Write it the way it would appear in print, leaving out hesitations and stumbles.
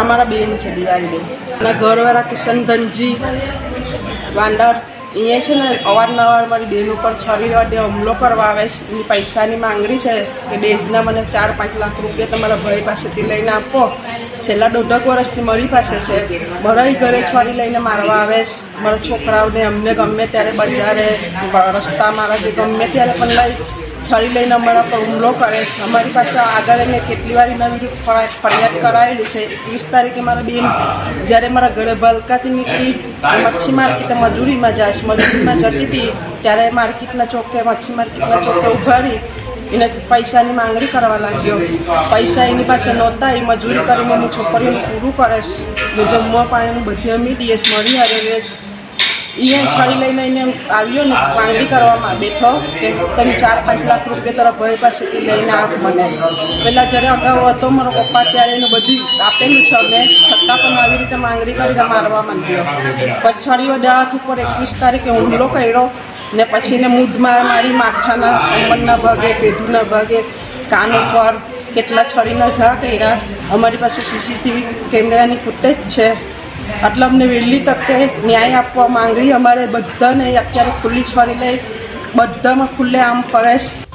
અમારા બેન છે દિવાળી બેન અને ઘરવાળા કિશનધનજી વાંડર અહીંયા છે ને અવારનવાર મારી બેન ઉપર છરી વાડે હુમલો કરવા આવે છે. એની પૈસાની માંગણી છે કે દેશના મને 4-5 લાખ રૂપિયા તમારા ભાઈ પાસેથી લઈને આપો. છેલ્લા 1.5 વર્ષથી મારી પાસે છે. મારા ઘરે છરી લઈને મારવા આવે છે. મારા છોકરાઓને અમને ગમે ત્યારે બજારે રસ્તા મારા કે ગમે ત્યારે પણ લઈ છરી લઈને અમારા પર હુમલો કરે છે. અમારી પાસે આગળ મેં કેટલી વાર એના વિરુદ્ધ ફરિયાદ કરાવેલી છે. 21 તારીખે મારા બેન જ્યારે મારા ઘરે ભલકાથી નીકળી મચ્છી માર્કેટે મજૂરીમાં જતી હતી ત્યારે માર્કેટના ચોકે મચ્છી માર્કેટના ચોકે ઉભારી એને પૈસાની માંગણી કરવા લાગ્યો. પૈસા એની પાસે નહોતા. એ મજૂરી કરીને એની છોકરીઓને પૂરું કરે છે. જમવા પાણીનું બધી અમી દઈએ મળી હારે રહેશ. અહીંયા છરી લઈને એને આવ્યો ને માંગણી કરવામાં બેઠો કે તમે 4-5 લાખ રૂપિયા તારા ભાઈ પાસેથી લઈને આપ મને. પહેલાં જ્યારે અગાઉ હતો મારો પપ્પા ત્યારે એને બધું આપેલું છે અમે છતાં પણ આવી રીતે માંગણી કરીને મારવા માંડ્યો. પછી છરી વડે હાથ ઉપર 21 તારીખે હુમલો કર્યો ને પછી એને મૂઢમાં મારી માથાના કમરના ભાગે પેઢીના ભાગે કાન ઉપર કેટલા છરીના ઘા કર્યા. અમારી પાસે સીસીટીવી કેમેરાની ફૂટેજ છે. એટલે અમને વહેલી તકે ન્યાય આપવા માંગણી અમારે બધાને અત્યારે ખુલ્લી છરી લઈ બધામાં ખુલ્લે આમ ફરે છે.